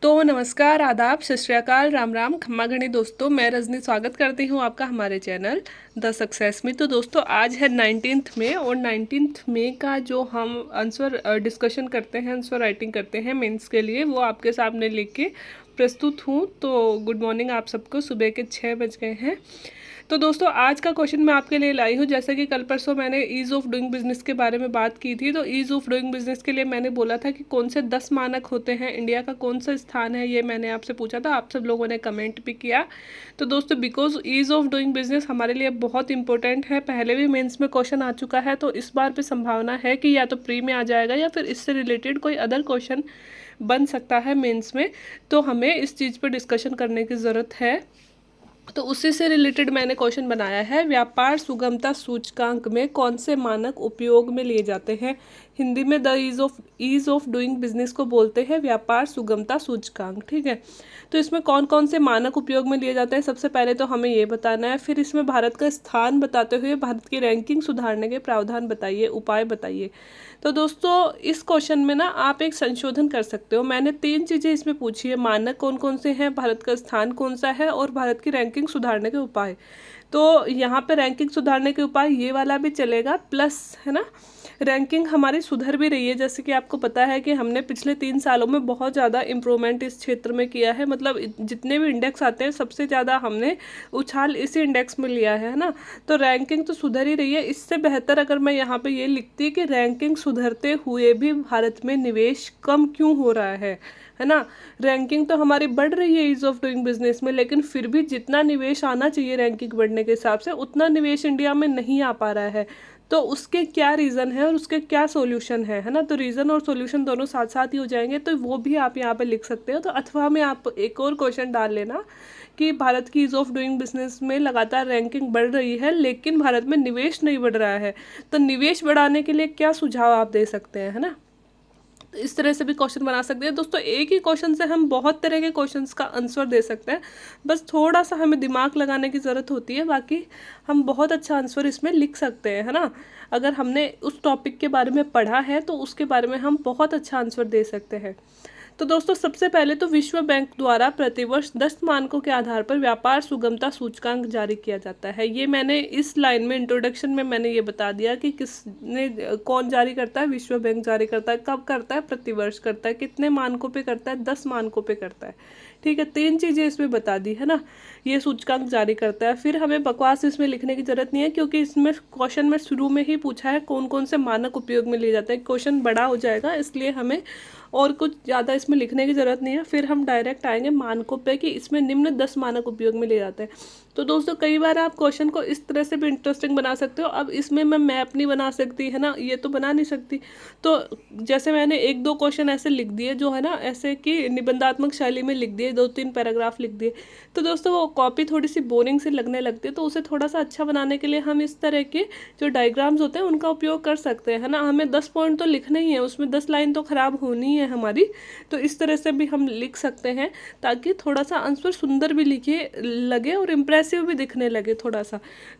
तो नमस्कार, आदाब, सत श्री अकाल, राम राम, खम्मा घनी दोस्तों। मैं रजनी स्वागत करती हूँ आपका हमारे चैनल द सक्सेस में। तो दोस्तों आज है 19 मई और 19 मई का जो हम आंसर डिस्कशन करते हैं, आंसर राइटिंग करते हैं मेंस के लिए, वो आपके सामने लेके प्रस्तुत हूँ। तो गुड मॉर्निंग आप सबको। सुबह के 6 बज गए हैं। तो दोस्तों आज का क्वेश्चन मैं आपके लिए लाई हूँ। जैसे कि कल परसों मैंने ईज़ ऑफ डूइंग बिजनेस के बारे में बात की थी। तो ईज़ ऑफ डूइंग बिजनेस के लिए मैंने बोला था कि कौन से 10 मानक होते हैं, इंडिया का कौन सा स्थान है, ये मैंने आपसे पूछा था। आप सब लोगों ने कमेंट भी किया। तो दोस्तों because ease of doing business हमारे लिए बहुत इंपॉर्टेंट है, पहले भी मेंस में क्वेश्चन आ चुका है, तो इस बार भी संभावना है कि या तो प्री में आ जाएगा या फिर इससे रिलेटेड कोई अदर क्वेश्चन बन सकता है मेंस में। तो हमें इस चीज़ पर डिस्कशन करने की ज़रूरत है। तो उसी से रिलेटेड मैंने क्वेश्चन बनाया है, व्यापार सुगमता सूचकांक में कौन से मानक उपयोग में लिए जाते हैं। हिंदी में the ease of doing business को बोलते हैं व्यापार सुगमता सूचकांक। ठीक है, तो इसमें कौन कौन से मानक उपयोग में लिए जाते हैं, सबसे पहले तो हमें ये बताना है। फिर इसमें भारत का स्थान बताते हुए भारत की रैंकिंग सुधारने के प्रावधान बताइए, उपाय बताइए। तो दोस्तों इस क्वेश्चन में ना आप एक संशोधन कर सकते हो। मैंने 3 चीज़ें इसमें पूछी है, मानक कौन कौन से हैं, भारत का स्थान कौन सा है और भारत की रैंकिंग सुधारने के उपाय। तो यहाँ पे रैंकिंग सुधारने के उपाय ये वाला भी चलेगा, प्लस है ना रैंकिंग हमारी सुधर भी रही है। जैसे कि आपको पता है कि हमने पिछले 3 सालों में बहुत ज़्यादा इम्प्रूवमेंट इस क्षेत्र में किया है। मतलब जितने भी इंडेक्स आते हैं सबसे ज़्यादा हमने उछाल इसी इंडेक्स में लिया है ना। तो रैंकिंग तो सुधर ही रही है। इससे बेहतर अगर मैं यहाँ पे ये लिखती कि रैंकिंग सुधरते हुए भी भारत में निवेश कम क्यों हो रहा है ना। रैंकिंग तो हमारी बढ़ रही है ईज ऑफ डूइंग बिजनेस में, लेकिन फिर भी जितना निवेश आना चाहिए रैंकिंग बढ़ने के हिसाब से उतना निवेश इंडिया में नहीं आ पा रहा है। तो उसके क्या रीज़न है और उसके क्या सॉल्यूशन है ना। तो रीज़न और सॉल्यूशन दोनों साथ साथ ही हो जाएंगे, तो वो भी आप यहाँ पे लिख सकते हो। तो अथवा में आप एक और क्वेश्चन डाल लेना कि भारत की ईज ऑफ डूइंग बिजनेस में लगातार रैंकिंग बढ़ रही है लेकिन भारत में निवेश नहीं बढ़ रहा है, तो निवेश बढ़ाने के लिए क्या सुझाव आप दे सकते हैं, है ना। तो इस तरह से भी क्वेश्चन बना सकते हैं। दोस्तों एक ही क्वेश्चन से हम बहुत तरह के क्वेश्चंस का आंसर दे सकते हैं, बस थोड़ा सा हमें दिमाग लगाने की ज़रूरत होती है, बाकी हम बहुत अच्छा आंसर इसमें लिख सकते हैं, है ना। अगर हमने उस टॉपिक के बारे में पढ़ा है तो उसके बारे में हम बहुत अच्छा आंसर दे सकते हैं। तो दोस्तों सबसे पहले तो विश्व बैंक द्वारा प्रतिवर्ष 10 मानकों के आधार पर व्यापार सुगमता सूचकांक जारी किया जाता है। ये मैंने इस लाइन में इंट्रोडक्शन में मैंने ये बता दिया कि किसने कौन जारी करता है। विश्व बैंक जारी करता है। कब करता है? प्रतिवर्ष करता है। कितने मानकों पे करता है? 10 मानकों पे करता है। ठीक है, 3 चीज़ें इसमें बता दी है ना। ये सूचकांक जारी करता है। फिर हमें बकवास इसमें लिखने की जरूरत नहीं है, क्योंकि इसमें क्वेश्चन में शुरू में ही पूछा है कौन कौन से मानक उपयोग में लिए जाते हैं। क्वेश्चन बड़ा हो जाएगा, इसलिए हमें और कुछ ज़्यादा इसमें लिखने की ज़रूरत नहीं है। फिर हम डायरेक्ट आएंगे मानकों पे कि इसमें निम्न 10 मानक उपयोग में लिए जाते हैं। तो दोस्तों कई बार आप क्वेश्चन को इस तरह से भी इंटरेस्टिंग बना सकते हो। अब इसमें मैं मैप नहीं बना सकती है ना, ये तो बना नहीं सकती। तो जैसे मैंने 1-2 क्वेश्चन ऐसे लिख दिए जो है ना, ऐसे कि निबंधात्मक शैली में लिख दिए, 2-3 पैराग्राफ लिख दिए, तो दोस्तों वो कॉपी थोड़ी सी बोरिंग से लगने लगती है। तो उसे थोड़ा सा अच्छा बनाने के लिए हम इस तरह के जो डायग्राम्स होते हैं उनका उपयोग कर सकते हैं, है ना। हमें 10 पॉइंट तो लिखने ही है, उसमें 10 लाइन तो खराब होनी है हमारी। तो इस तरह से भी हम लिख सकते हैं ताकि थोड़ा सा आंसर सुंदर भी लिखे लगे और इम्प्रेसिव भी दिखने लगे थोड़ा सा।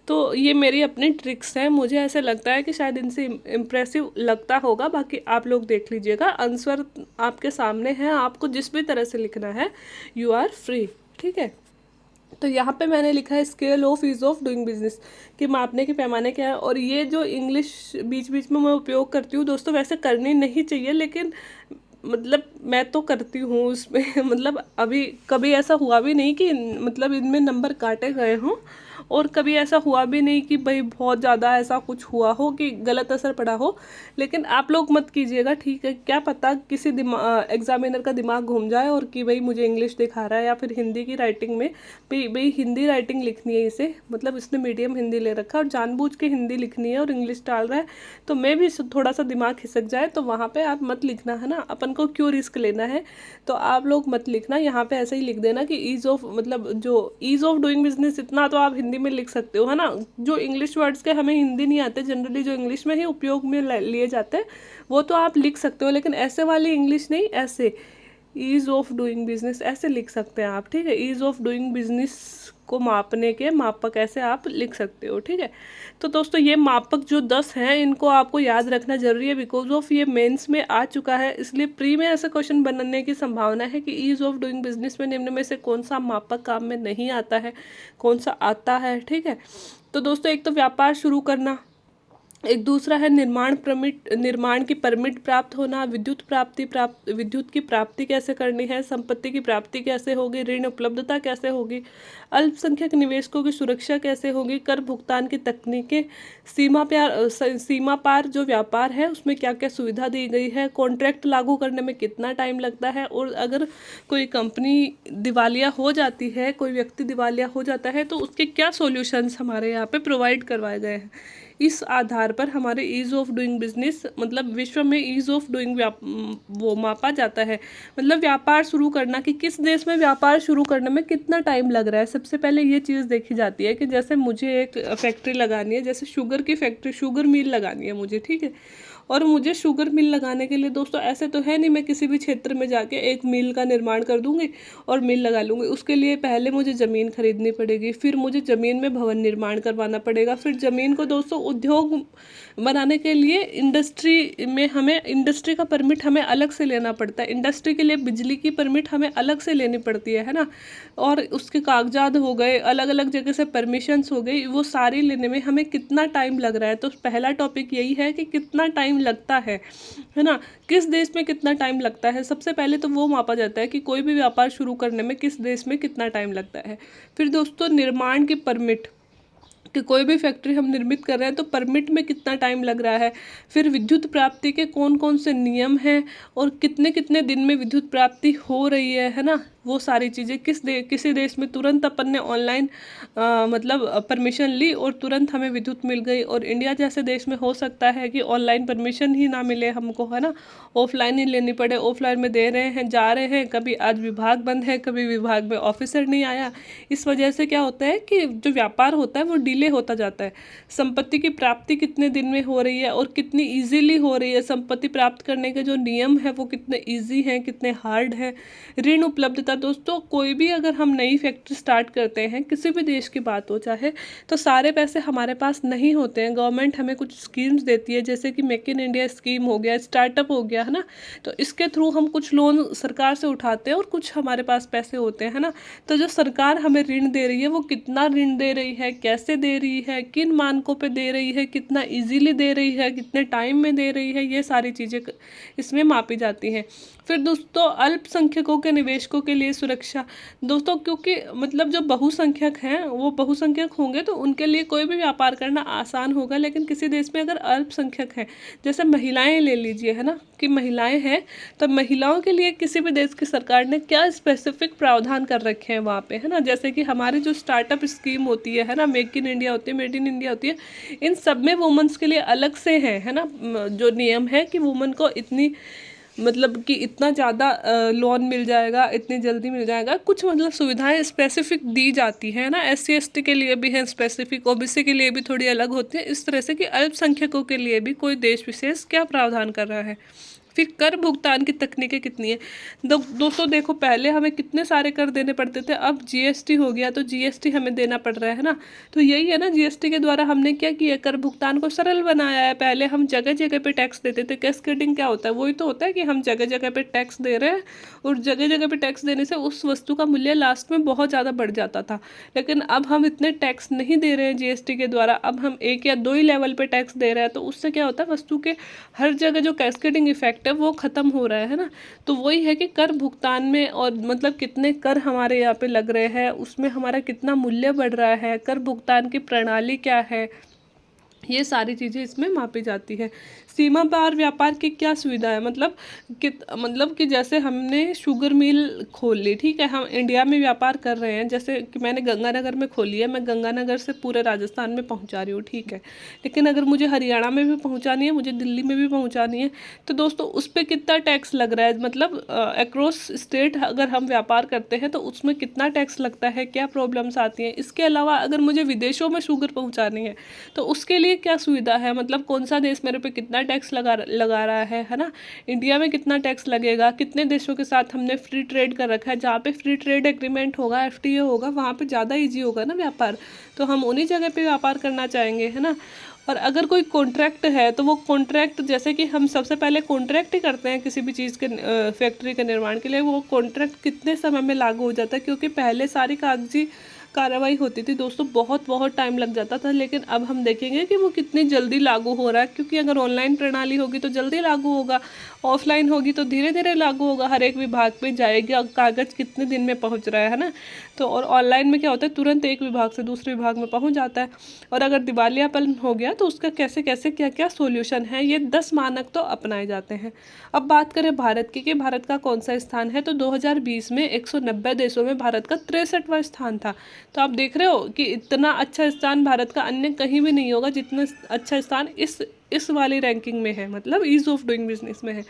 तो ये मेरी अपनी ट्रिक्स हैं, मुझे ऐसे लगता है कि शायद इनसे इम्प्रेसिव लगता होगा। बाकी आप लोग देख लीजिएगा, आंसर आपके सामने है, आपको जिस भी तरह से लिखना है यू आर फ्री। ठीक है, तो यहाँ पे मैंने लिखा है scale of ease of doing business, कि मापने के पैमाने क्या है। और ये जो इंग्लिश बीच बीच में मैं उपयोग करती हूँ दोस्तों, वैसे करनी नहीं चाहिए, लेकिन मतलब मैं तो करती हूँ उसमें मतलब अभी कभी ऐसा हुआ भी नहीं कि मतलब इनमें नंबर काटे गए हों, और कभी ऐसा हुआ भी नहीं कि भाई बहुत ज़्यादा ऐसा कुछ हुआ हो कि गलत असर पड़ा हो। लेकिन आप लोग मत कीजिएगा, ठीक है। क्या पता किसी एग्जामिनर का दिमाग घूम जाए और कि भाई मुझे इंग्लिश दिखा रहा है या फिर हिंदी की राइटिंग में भाई हिंदी राइटिंग लिखनी है इसे, मतलब इसने मीडियम हिंदी ले रखा और जानबूझ के हिंदी लिखनी है और इंग्लिश डाल रहा है, तो मैं भी थोड़ा सा दिमाग खिसक जाए, तो वहाँ पे आप मत लिखना, है ना। अपन को क्यों रिस्क लेना है, तो आप लोग मत लिखना। यहाँ पे ऐसे ही लिख देना कि ईज ऑफ, मतलब जो ईज ऑफ डूइंग बिजनेस, इतना तो आप हिंदी में लिख सकते हो, है ना। जो इंग्लिश वर्ड्स के हमें हिंदी नहीं आते, जनरली जो इंग्लिश में ही उपयोग में लिए जाते हैं वो तो आप लिख सकते हो, लेकिन ऐसे वाली इंग्लिश नहीं, ऐसे ईज़ ऑफ डूइंग बिजनेस ऐसे लिख सकते हैं आप, ठीक है। ईज़ ऑफ डूइंग बिजनेस को मापने के मापक ऐसे आप लिख सकते हो, ठीक है। तो दोस्तों ये मापक जो 10 हैं इनको आपको याद रखना जरूरी है, बिकॉज ऑफ ये मेंस में आ चुका है, इसलिए प्री में ऐसा क्वेश्चन बनने की संभावना है कि ईज़ ऑफ डूइंग बिजनेस में निम्न में से कौन सा मापक काम में नहीं आता है, कौन सा आता है, ठीक है। तो दोस्तों एक तो व्यापार शुरू करना, एक दूसरा है निर्माण की परमिट प्राप्त होना, विद्युत की प्राप्ति कैसे करनी है, संपत्ति की प्राप्ति कैसे होगी, ऋण उपलब्धता कैसे होगी, अल्पसंख्यक निवेशकों की सुरक्षा कैसे होगी, कर भुगतान की तकनीकें, सीमा पार जो व्यापार है उसमें क्या क्या सुविधा दी गई है, कॉन्ट्रैक्ट लागू करने में कितना टाइम लगता है, और अगर कोई कंपनी दिवालिया हो जाती है, कोई व्यक्ति दिवालिया हो जाता है तो उसके क्या सॉल्यूशंस हमारे यहाँ पे प्रोवाइड करवाए गए हैं। इस आधार पर हमारे ईज़ ऑफ डूइंग बिजनेस मतलब विश्व में ईज़ ऑफ डूइंग वो मापा जाता है। मतलब व्यापार शुरू करना कि किस देश में व्यापार शुरू करने में कितना टाइम लग रहा है, सबसे पहले ये चीज़ देखी जाती है कि जैसे मुझे एक फैक्ट्री लगानी है, जैसे शुगर की फैक्ट्री, शुगर मिल लगानी है मुझे, ठीक है। और मुझे शुगर मिल लगाने के लिए दोस्तों ऐसे तो है नहीं मैं किसी भी क्षेत्र में जाके एक मिल का निर्माण कर दूंगी और मिल लगा लूँगी। उसके लिए पहले मुझे ज़मीन खरीदनी पड़ेगी, फिर मुझे ज़मीन में भवन निर्माण करवाना पड़ेगा, फिर ज़मीन को दोस्तों उद्योग बनाने के लिए इंडस्ट्री का परमिट हमें अलग से लेना पड़ता है, इंडस्ट्री के लिए बिजली की परमिट हमें अलग से लेनी पड़ती है ना। और उसके कागजात हो गए, अलग अलग जगह से परमिशंस हो गई, वो सारी लेने में हमें कितना टाइम लग रहा है। तो पहला टॉपिक यही है कि कितना टाइम लगता है ना, किस देश में कितना टाइम लगता है। सबसे पहले तो वो मापा जाता है कि कोई भी व्यापार शुरू करने में किस देश में कितना टाइम लगता है। फिर दोस्तों निर्माण की परमिट, कि कोई भी फैक्ट्री हम निर्मित कर रहे हैं तो परमिट में कितना टाइम लग रहा है। फिर विद्युत प्राप्ति के कौन कौन से नियम हैं और कितने कितने दिन में विद्युत प्राप्ति हो रही है ना, वो सारी चीज़ें किसी देश में तुरंत अपन ने ऑनलाइन मतलब परमिशन ली और तुरंत हमें विद्युत मिल गई, और इंडिया जैसे देश में हो सकता है कि ऑनलाइन परमिशन ही ना मिले हमको, है ना, ऑफलाइन ही लेनी पड़े। ऑफलाइन में दे रहे हैं, जा रहे हैं, कभी आज विभाग बंद है, कभी विभाग में ऑफिसर नहीं आया, इस वजह से क्या होता है कि जो व्यापार होता है वो डिले होता जाता है। संपत्ति की प्राप्ति कितने दिन में हो रही है और कितनी ईजीली हो रही है, संपत्ति प्राप्त करने के जो नियम है वो कितने ईजी हैं, कितने हार्ड हैं। ऋण उपलब्धता दोस्तों, कोई भी अगर हम नई फैक्ट्री स्टार्ट करते हैं, किसी भी देश की बात हो चाहे, तो सारे पैसे हमारे पास नहीं होते हैं। गवर्नमेंट हमें कुछ स्कीम्स देती है, जैसे कि मेक इन इंडिया स्कीम हो गया, स्टार्टअप हो गया, है ना। तो इसके थ्रू हम कुछ लोन सरकार से उठाते हैं और कुछ हमारे पास पैसे होते हैं, है ना। तो जो सरकार हमें ऋण दे रही है वो कितना ऋण दे रही है, कैसे दे रही है, किन मानकों पे दे रही है, कितना इजीली दे रही है, कितने टाइम में दे रही है, ये सारी चीज़ें इसमें मापी जाती हैं। फिर दोस्तों अल्पसंख्यकों के निवेशकों के लिए सुरक्षा, दोस्तों क्योंकि मतलब जो बहुसंख्यक हैं वो बहुसंख्यक होंगे तो उनके लिए कोई भी व्यापार करना आसान होगा, लेकिन किसी देश में अगर अल्पसंख्यक हैं, जैसे महिलाएं ले लीजिए, है ना, कि महिलाएं हैं, तो महिलाओं के लिए किसी भी देश की सरकार ने क्या स्पेसिफिक प्रावधान कर रखे हैं वहाँ पे, है ना। जैसे कि हमारी जो स्टार्टअप स्कीम होती है ना, मेक इन इंडिया होती है, मेड इन इंडिया होती है, इन सब में वुमेन्स के लिए अलग से है ना, जो नियम है कि वुमेन को इतनी मतलब कि इतना ज़्यादा लोन मिल जाएगा, इतनी जल्दी मिल जाएगा, कुछ मतलब सुविधाएं स्पेसिफिक दी जाती है ना। SC ST के लिए भी है स्पेसिफिक, OBC के लिए भी थोड़ी अलग होती है, इस तरह से कि अल्पसंख्यकों के लिए भी कोई देश विशेष क्या प्रावधान कर रहा है। फिर कर भुगतान की तकनीकें कितनी है। दोस्तों देखो पहले हमें कितने सारे कर देने पड़ते थे, अब GST हो गया तो GST हमें देना पड़ रहा है ना। तो यही है ना, GST के द्वारा हमने क्या किया, कर भुगतान को सरल बनाया है। पहले हम जगह जगह पे टैक्स देते थे, कैस्केडिंग क्या होता है, वही तो होता है कि हम जगह जगह पे टैक्स दे रहे हैं और जगह जगह पे टैक्स देने से उस वस्तु का मूल्य लास्ट में बहुत ज़्यादा बढ़ जाता था। लेकिन अब हम इतने टैक्स नहीं दे रहे हैं GST के द्वारा, अब हम 1 या 2 ही लेवल पे टैक्स दे रहे हैं, तो उससे क्या होता है, वस्तु के हर जगह जो कैस्केडिंग इफेक्ट है वो खत्म हो रहा है ना। तो वही है कि कर भुगतान में और मतलब कितने कर हमारे यहाँ पे लग रहे हैं, उसमें हमारा कितना मूल्य बढ़ रहा है, कर भुगतान की प्रणाली क्या है, ये सारी चीज़ें इसमें मापी जाती है। सीमा पार व्यापार की क्या सुविधा है, मतलब कि जैसे हमने शुगर मिल खोल ली, ठीक है, हम इंडिया में व्यापार कर रहे हैं, जैसे कि मैंने गंगानगर में खोली है, मैं गंगानगर से पूरे राजस्थान में पहुंचा रही हूँ, ठीक है। लेकिन अगर मुझे हरियाणा में भी पहुंचानी है, मुझे दिल्ली में भी पहुंचानी है, तो दोस्तों उस पर कितना टैक्स लग रहा है, मतलब अक्रॉस स्टेट अगर हम व्यापार करते हैं तो उसमें कितना टैक्स लगता है, क्या प्रॉब्लम्स आती हैं। इसके अलावा अगर मुझे विदेशों में शुगर पहुँचानी है तो उसके लिए लिए क्या सुविधा है, मतलब कौन सा देश मेरे पे कितना टैक्स लगा रहा है ना, इंडिया में कितना टैक्स लगेगा, कितने देशों के साथ हमने फ्री ट्रेड कर रखा है। जहाँ पे फ्री ट्रेड एग्रीमेंट होगा, FTA होगा, वहाँ पे ज़्यादा ईजी होगा ना व्यापार, तो हम उन्हीं जगह पे व्यापार करना चाहेंगे, है ना। और अगर कोई कॉन्ट्रैक्ट है तो वो कॉन्ट्रैक्ट, जैसे कि हम सबसे पहले कॉन्ट्रैक्ट ही करते हैं किसी भी चीज़ के फैक्ट्री के निर्माण के लिए, वो कॉन्ट्रैक्ट कितने समय में लागू हो जाता है, क्योंकि पहले सारी कागजी कार्रवाई होती थी दोस्तों, बहुत बहुत टाइम लग जाता था, लेकिन अब हम देखेंगे कि वो कितनी जल्दी लागू हो रहा है, क्योंकि अगर ऑनलाइन प्रणाली होगी तो जल्दी लागू होगा, ऑफलाइन होगी तो धीरे धीरे लागू होगा, हर एक विभाग पे जाएगी, कागज़ कितने दिन में पहुंच रहा है ना। तो और ऑनलाइन में क्या होता है, तुरंत एक विभाग से दूसरे विभाग में पहुंच जाता है। और अगर दिवालियापन हो गया तो उसका कैसे कैसे क्या क्या सोल्यूशन है, ये 10 मानक तो अपनाए जाते हैं। अब बात करें भारत की कि भारत का कौन सा स्थान है, तो 2020 में 190 देशों में भारत का 63वां स्थान था। तो आप देख रहे हो कि इतना अच्छा स्थान भारत का अन्य कहीं भी नहीं होगा जितना अच्छा स्थान इस वाली रैंकिंग में है, मतलब ईज ऑफ डूइंग बिजनेस में है।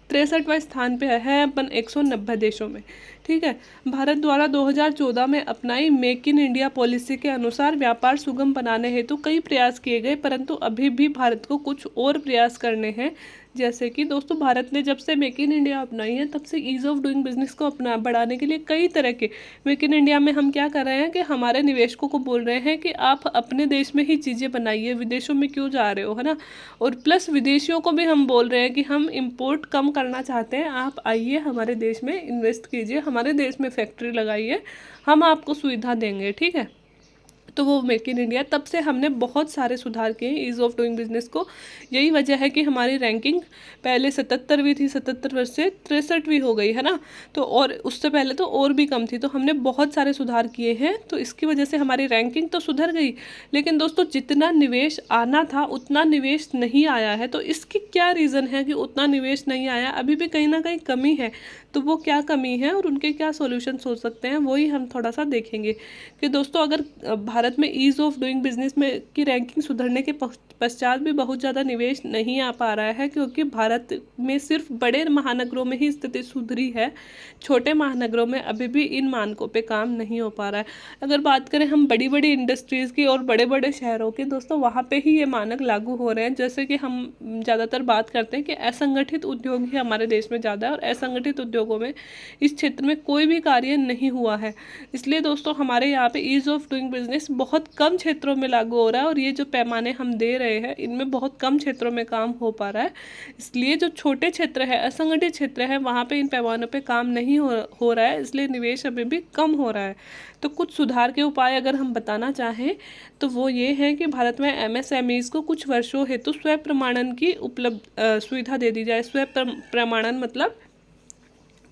63वां स्थान पे है अपन 190 देशों में, ठीक है। भारत द्वारा 2014 में अपनाई मेक इन इंडिया पॉलिसी के अनुसार व्यापार सुगम बनाने हेतु कई प्रयास किए गए, परंतु अभी भी भारत को कुछ और प्रयास करने हैं। जैसे कि दोस्तों, भारत ने जब से मेक इन इंडिया अपनाई है तब से ईज़ ऑफ डूइंग बिजनेस को अपना बढ़ाने के लिए कई तरह के, मेक इन इंडिया में हम क्या कर रहे हैं कि हमारे निवेशकों को बोल रहे हैं कि आप अपने देश में ही चीज़ें बनाइए, विदेशों में क्यों जा रहे हो, है ना। और प्लस विदेशियों को भी हम बोल रहे हैं कि हम इंपोर्ट कम करना चाहते हैं, आप आइए हमारे देश में इन्वेस्ट कीजिए, हमारे देश में फैक्ट्री लगाइए, हम आपको सुविधा देंगे, ठीक है। तो वो मेक इन इंडिया, तब से हमने बहुत सारे सुधार किए ईज़ ऑफ डूइंग बिजनेस को। यही वजह है कि हमारी रैंकिंग पहले 77वीं थी, 77 से 63वीं हो गई, है ना। तो और उससे पहले तो और भी कम थी, तो हमने बहुत सारे सुधार किए हैं, तो इसकी वजह से हमारी रैंकिंग तो सुधर गई। लेकिन दोस्तों, जितना निवेश आना था उतना निवेश नहीं आया है। तो इसकी क्या रीज़न है कि उतना निवेश नहीं आया, अभी भी कहीं ना कहीं कमी है। तो वो क्या कमी है और उनके क्या सॉल्यूशंस हो सकते हैं, वही हम थोड़ा सा देखेंगे कि दोस्तों, अगर भारत में ईज़ ऑफ डूइंग बिजनेस में की रैंकिंग सुधरने के पश्चात भी बहुत ज़्यादा निवेश नहीं आ पा रहा है, क्योंकि भारत में सिर्फ बड़े महानगरों में ही स्थिति सुधरी है, छोटे महानगरों में अभी भी इन मानकों पे काम नहीं हो पा रहा है। अगर बात करें हम बड़ी बड़ी इंडस्ट्रीज़ की और बड़े बड़े शहरों की दोस्तों, वहाँ पे ही ये मानक लागू हो रहे हैं। जैसे कि हम ज़्यादातर बात करते हैं कि असंगठित उद्योग ही हमारे देश में ज़्यादा है, और असंगठित उद्योगों में इस क्षेत्र में कोई भी कार्य नहीं हुआ है। इसलिए दोस्तों, हमारे यहाँ पे ईज़ ऑफ डूइंग बिजनेस बहुत कम क्षेत्रों में लागू हो रहा है, और ये जो पैमाने हम दे रहे हैं इनमें बहुत कम क्षेत्रों में काम हो पा रहा है। इसलिए जो छोटे क्षेत्र है, असंगठित क्षेत्र है, वहाँ पे इन पैमानों पे काम नहीं हो रहा है, इसलिए निवेश अभी भी कम हो रहा है। तो कुछ सुधार के उपाय अगर हम बताना चाहें तो वो ये है कि भारत में MSMEs को कुछ वर्षों हेतु स्व प्रमाणन की सुविधा दे दी जाए। स्व प्रमाणन मतलब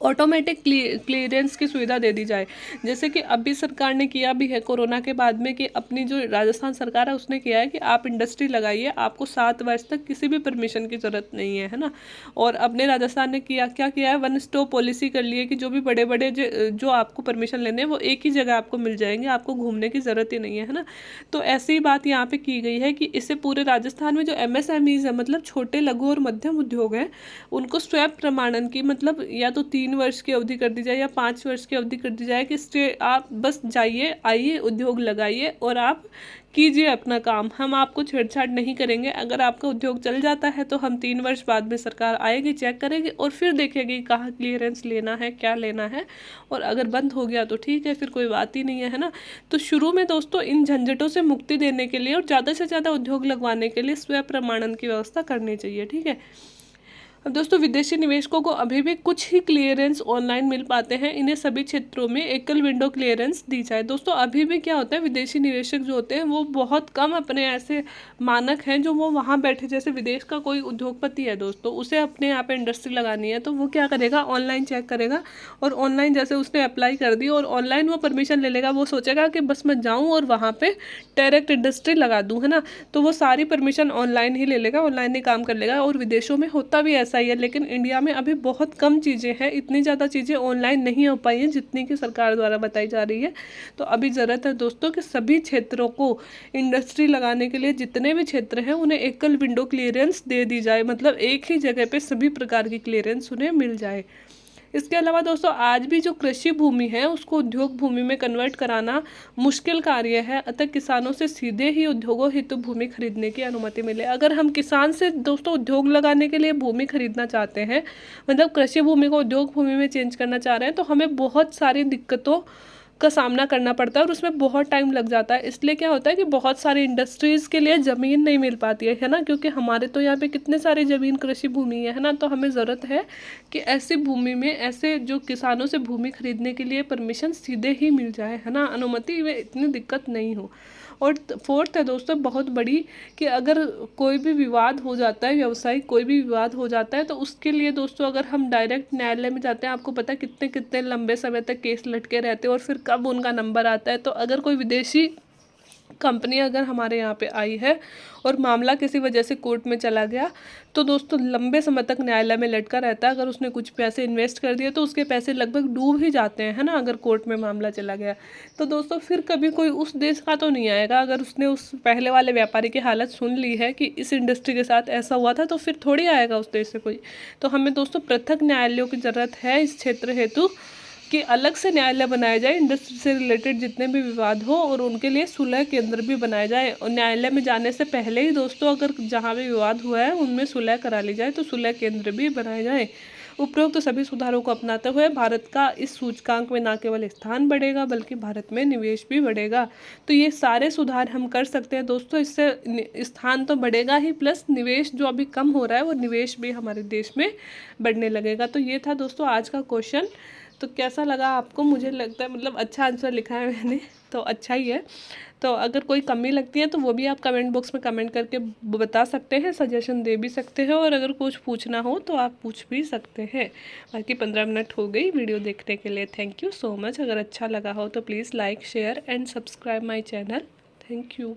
ऑटोमेटिक क्लियरेंस की सुविधा दे दी जाए। जैसे कि अभी सरकार ने किया भी है कोरोना के बाद में, कि अपनी जो राजस्थान सरकार है उसने किया है कि आप इंडस्ट्री लगाइए, आपको 7 वर्ष तक किसी भी परमिशन की ज़रूरत नहीं है ना। और अपने राजस्थान ने क्या किया है, वन स्टॉप पॉलिसी कर ली है कि जो भी बड़े बड़े जो आपको परमिशन लेने हैं वो एक ही जगह आपको मिल जाएंगे, आपको घूमने की ज़रूरत ही नहीं है ना। तो ऐसी बात यहाँ पर की गई है कि इससे पूरे राजस्थान में जो MSMEs है, मतलब छोटे लघु और मध्यम उद्योग हैं, उनको स्व प्रमाणन की, मतलब या तो 3 वर्ष की अवधि कर दी जाए या 5 वर्ष की अवधि कर दी जाए कि आप बस जाइए, आइए, उद्योग लगाइए और आप कीजिए अपना काम, हम आपको छेड़छाड़ नहीं करेंगे। अगर आपका उद्योग चल जाता है तो हम 3 वर्ष बाद में सरकार आएगी, चेक करेगी और फिर देखेगी कहाँ क्लियरेंस लेना है, क्या लेना है, और अगर बंद हो गया तो ठीक है, फिर कोई बात ही नहीं है ना। तो शुरू में दोस्तों इन झंझटों से मुक्ति देने के लिए और ज़्यादा से ज़्यादा उद्योग लगवाने के लिए स्व प्रमाणन की व्यवस्था करनी चाहिए, ठीक है। अब दोस्तों, विदेशी निवेशकों को अभी भी कुछ ही क्लियरेंस ऑनलाइन मिल पाते हैं, इन्हें सभी क्षेत्रों में एकल विंडो क्लियरेंस दी जाए। दोस्तों, अभी भी क्या होता है, विदेशी निवेशक जो होते हैं वो बहुत कम अपने ऐसे मानक हैं जो वो वहाँ बैठे, जैसे विदेश का कोई उद्योगपति है दोस्तों, उसे अपने यहाँ पे इंडस्ट्री लगानी है तो वो क्या करेगा, ऑनलाइन चेक करेगा, और ऑनलाइन जैसे उसने अप्लाई कर दी और ऑनलाइन वो परमिशन ले लेगा, वो सोचेगा कि बस मैं जाऊँ और वहाँ पर डायरेक्ट इंडस्ट्री लगा दूँ, है ना। तो वो सारी परमिशन ऑनलाइन ही ले लेगा, ऑनलाइन ही काम कर लेगा, और विदेशों में होता भी ऐसा ही है। लेकिन इंडिया में अभी बहुत कम चीज़ें हैं, इतनी ज़्यादा चीज़ें ऑनलाइन नहीं हो पाई हैं जितनी कि सरकार द्वारा बताई जा रही है। तो अभी ज़रूरत है दोस्तों कि सभी क्षेत्रों को इंडस्ट्री लगाने के लिए जितने भी क्षेत्र हैं उन्हें एकल विंडो क्लियरेंस दे दी जाए, मतलब एक ही जगह पे सभी प्रकार की क्लियरेंस उन्हें मिल जाए। इसके अलावा दोस्तों आज भी जो कृषि भूमि है उसको उद्योग भूमि में कन्वर्ट कराना मुश्किल कार्य है, अतः किसानों से सीधे ही उद्योगों हेतु भूमि खरीदने की अनुमति मिले। अगर हम किसान से दोस्तों उद्योग लगाने के लिए भूमि खरीदना चाहते हैं, मतलब कृषि भूमि को उद्योग भूमि में चेंज करना चाह रहे हैं, तो हमें बहुत सारी दिक्कतों का सामना करना पड़ता है और उसमें बहुत टाइम लग जाता है। इसलिए क्या होता है कि बहुत सारी इंडस्ट्रीज़ के लिए ज़मीन नहीं मिल पाती है ना, क्योंकि हमारे तो यहाँ पे कितने सारी ज़मीन कृषि भूमि है ना, तो हमें ज़रूरत है कि ऐसी भूमि में ऐसे जो किसानों से भूमि खरीदने के लिए परमिशन सीधे ही मिल जाए, है ना, अनुमति में इतनी दिक्कत नहीं हो। और फोर्थ है दोस्तों बहुत बड़ी, कि अगर कोई भी विवाद हो जाता है, व्यवसायिक कोई भी विवाद हो जाता है, तो उसके लिए दोस्तों अगर हम डायरेक्ट न्यायालय में जाते हैं, आपको पता है कितने कितने लंबे समय तक केस लटके रहते हैं और फिर कब उनका नंबर आता है। तो अगर कोई विदेशी कंपनी अगर हमारे यहाँ पे आई है और मामला किसी वजह से कोर्ट में चला गया, तो दोस्तों लंबे समय तक न्यायालय में लटका रहता है। अगर उसने कुछ पैसे इन्वेस्ट कर दिए तो उसके पैसे लगभग डूब ही जाते हैं, है ना, अगर कोर्ट में मामला चला गया। तो दोस्तों फिर कभी कोई उस देश का तो नहीं आएगा। अगर उसने उस पहले वाले व्यापारी की हालत सुन ली है कि इस इंडस्ट्री के साथ ऐसा हुआ था, तो फिर थोड़ी आएगा उस देश से कोई। तो हमें दोस्तों पृथक न्यायालयों की ज़रूरत है इस क्षेत्र हेतु, कि अलग से न्यायालय बनाया जाए इंडस्ट्री से रिलेटेड जितने भी विवाद हो, और उनके लिए सुलह केंद्र भी बनाया जाए। और न्यायालय में जाने से पहले ही दोस्तों अगर जहाँ भी विवाद हुआ है उनमें सुलह करा ली जाए, तो सुलह केंद्र भी बनाए जाए। उपरोक्त तो सभी सुधारों को अपनाते हुए भारत का इस सूचकांक में न केवल स्थान बढ़ेगा बल्कि भारत में निवेश भी बढ़ेगा। तो ये सारे सुधार हम कर सकते हैं दोस्तों, इससे स्थान तो बढ़ेगा ही, प्लस निवेश जो अभी कम हो रहा है वो निवेश भी हमारे देश में बढ़ने लगेगा। तो ये था दोस्तों आज का क्वेश्चन। तो कैसा लगा आपको? मुझे लगता है मतलब अच्छा आंसर लिखा है मैंने, तो अच्छा ही है। तो अगर कोई कमी लगती है तो वो भी आप कमेंट बॉक्स में कमेंट करके बता सकते हैं, सजेशन दे भी सकते हैं, और अगर कुछ पूछना हो तो आप पूछ भी सकते हैं। बाकी 15 मिनट हो गई वीडियो देखने के लिए। Thank you so much. अगर अच्छा लगा हो तो please like share and subscribe my channel. Thank you.